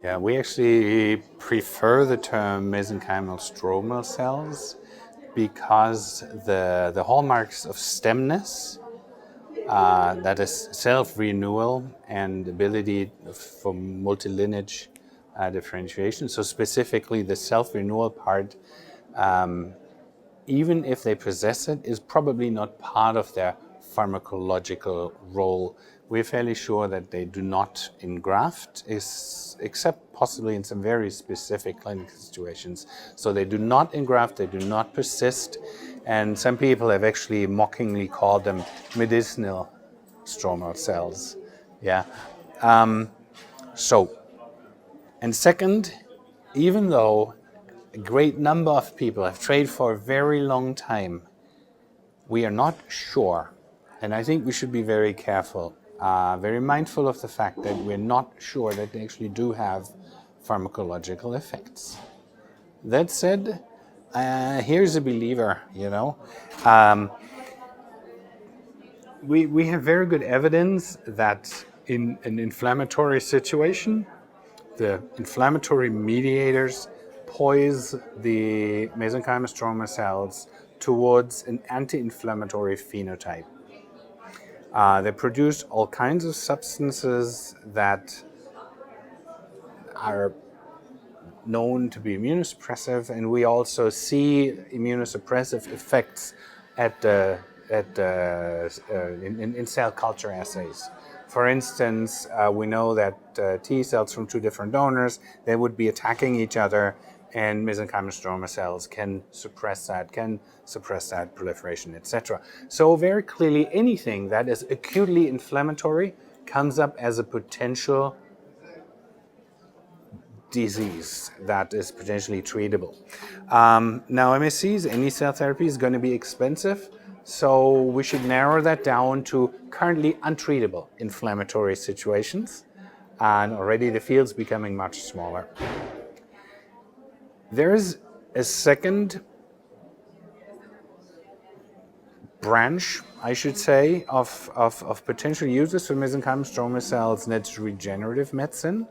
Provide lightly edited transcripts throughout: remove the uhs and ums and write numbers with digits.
Yeah, we actually prefer the term mesenchymal stromal cells because the hallmarks of stemness, that is self-renewal and ability for multilineage differentiation. So specifically the self-renewal part, even if they possess it, is probably not part of their pharmacological role. We're fairly sure that they do not engraft, except possibly in some very specific clinical situations. So they do not engraft, they do not persist, and some people have actually mockingly called them medicinal stromal cells. Yeah. And second, even though a great number of people have tried for a very long time, we are not sure, and I think we should be very careful, very mindful of the fact that we're not sure that they actually do have pharmacological effects. That said, here's a believer, we have very good evidence that in an inflammatory situation, the inflammatory mediators poise the mesenchymal stromal cells towards an anti-inflammatory phenotype. They produce all kinds of substances that are known to be immunosuppressive, and we also see immunosuppressive effects in cell culture assays. For instance, we know that T cells from two different donors, they would be attacking each other, and mesenchymal stromal cells can suppress that proliferation, etc. So very clearly, anything that is acutely inflammatory comes up as a potential disease that is potentially treatable. Now, MSCs, any cell therapy is going to be expensive, so we should narrow that down to currently untreatable inflammatory situations, and already the field's becoming much smaller. There's a second branch, I should say, of potential uses for mesenchymal stromal cells, and that's regenerative medicine.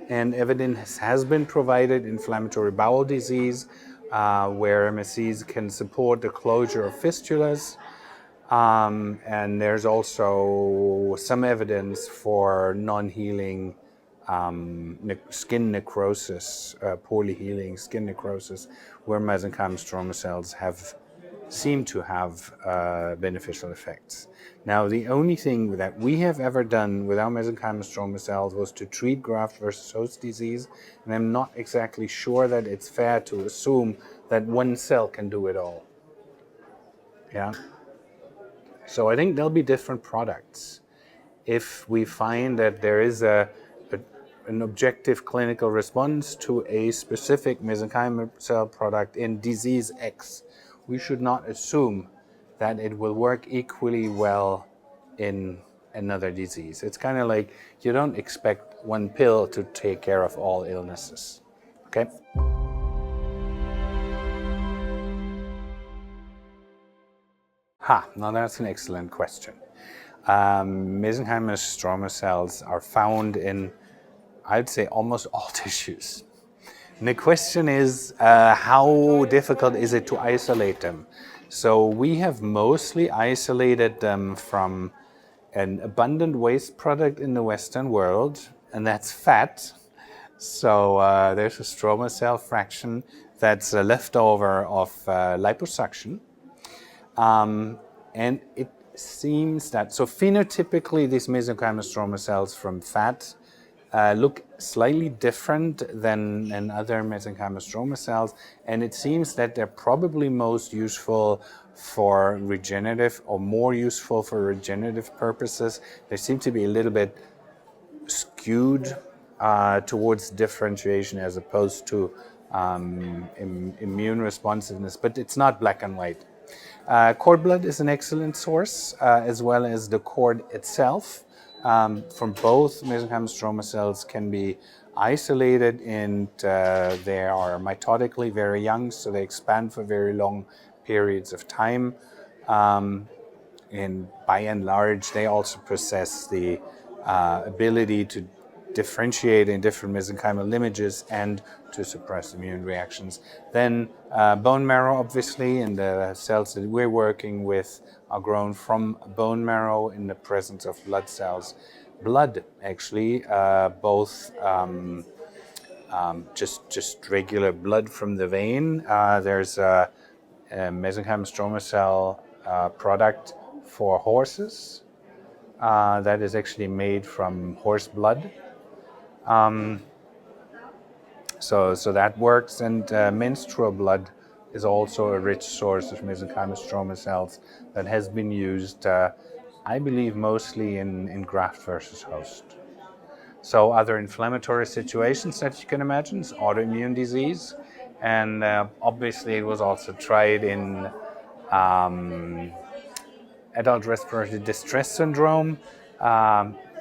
And evidence has been provided in inflammatory bowel disease, where MSCs can support the closure of fistulas. And there's also some evidence for non-healing skin necrosis, poorly healing skin necrosis, where mesenchymal stromal cells seem to have beneficial effects. Now, the only thing that we have ever done with our mesenchymal stromal cells was to treat graft versus host disease, and I'm not exactly sure that it's fair to assume that one cell can do it all. Yeah. So I think there'll be different products. If we find that there is an objective clinical response to a specific mesenchymal cell product in disease X, we should not assume that it will work equally well in another disease. It's kind of like you don't expect one pill to take care of all illnesses. Okay? Now that's an excellent question. Mesenchymal stromal cells are found in, I'd say, almost all tissues. And the question is, how difficult is it to isolate them? So we have mostly isolated them from an abundant waste product in the Western world, and that's fat. So there's a stromal cell fraction that's a leftover of liposuction. And it seems that, so phenotypically, these mesenchymal stromal cells from fat look slightly different than in other mesenchymal stromal cells, and it seems that they're probably most useful for regenerative, or more useful for regenerative purposes. They seem to be a little bit skewed towards differentiation as opposed to immune responsiveness, but it's not black and white. Cord blood is an excellent source, as well as the cord itself. From both mesenchymal stromal cells can be isolated, and they are mitotically very young, so they expand for very long periods of time. And by and large, they also possess the ability to differentiate in different mesenchymal lineages and to suppress immune reactions. Then bone marrow, obviously, and the cells that we're working with are grown from bone marrow in the presence of blood cells. Blood, actually, both just regular blood from the vein. There's a mesenchymal stromal cell product for horses that is actually made from horse blood. So that works, and menstrual blood is also a rich source of mesenchymal stromal cells that has been used, I believe, mostly in graft versus host. So other inflammatory situations that you can imagine is autoimmune disease, and obviously it was also tried in adult respiratory distress syndrome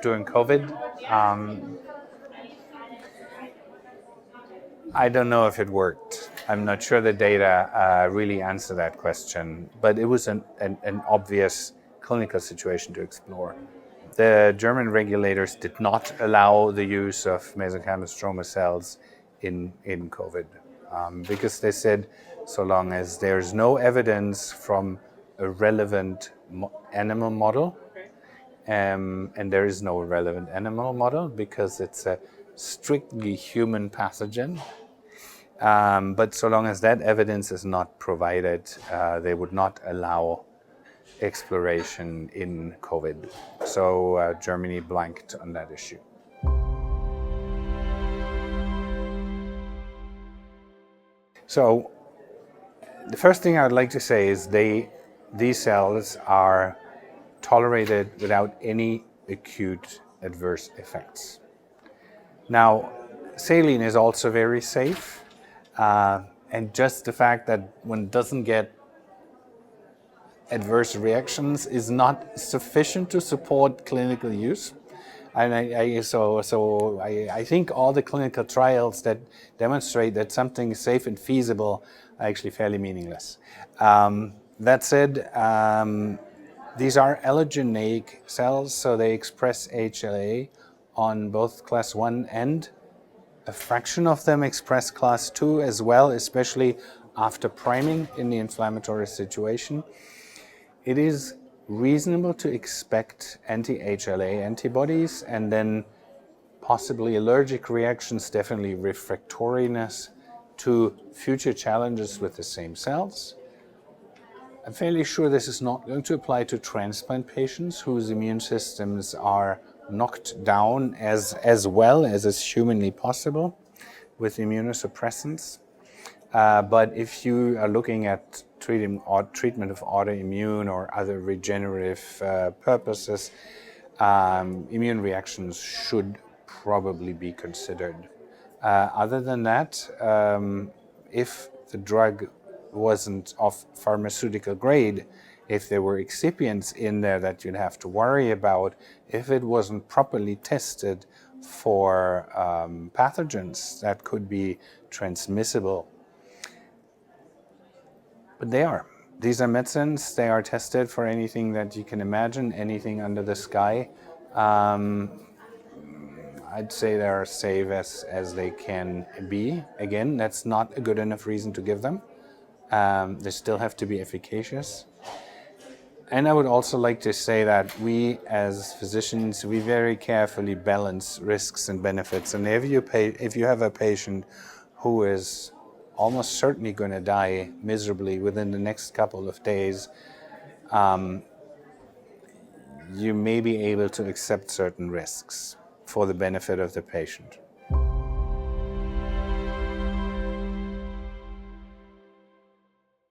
during COVID. I don't know if it worked. I'm not sure the data really answer that question, but it was an obvious clinical situation to explore. The German regulators did not allow the use of mesenchymal stromal cells in COVID because they said so long as there's no evidence from a relevant animal model, and there is no relevant animal model because it's a strictly human pathogen. But so long as that evidence is not provided, they would not allow exploration in COVID. So Germany blanked on that issue. So the first thing I would like to say is these cells are tolerated without any acute adverse effects. Now, saline is also very safe, and just the fact that one doesn't get adverse reactions is not sufficient to support clinical use. And I think all the clinical trials that demonstrate that something is safe and feasible are actually fairly meaningless. That said, these are allogeneic cells, so they express HLA on both class 1 and a fraction of them express class 2 as well, especially after priming in the inflammatory situation. It is reasonable to expect anti-HLA antibodies and then possibly allergic reactions, definitely refractoriness to future challenges with the same cells. I'm fairly sure this is not going to apply to transplant patients whose immune systems are knocked down as well as is humanly possible with immunosuppressants. But if you are looking at treatment of autoimmune or other regenerative purposes, immune reactions should probably be considered. Other than that, if the drug wasn't of pharmaceutical grade, if there were excipients in there that you'd have to worry about, if it wasn't properly tested for pathogens that could be transmissible. But they are. These are medicines. They are tested for anything that you can imagine, anything under the sky. I'd say they're as safe as they can be. Again, that's not a good enough reason to give them. They still have to be efficacious. And I would also like to say that we as physicians, we very carefully balance risks and benefits. And if you have a patient who is almost certainly going to die miserably within the next couple of days, you may be able to accept certain risks for the benefit of the patient.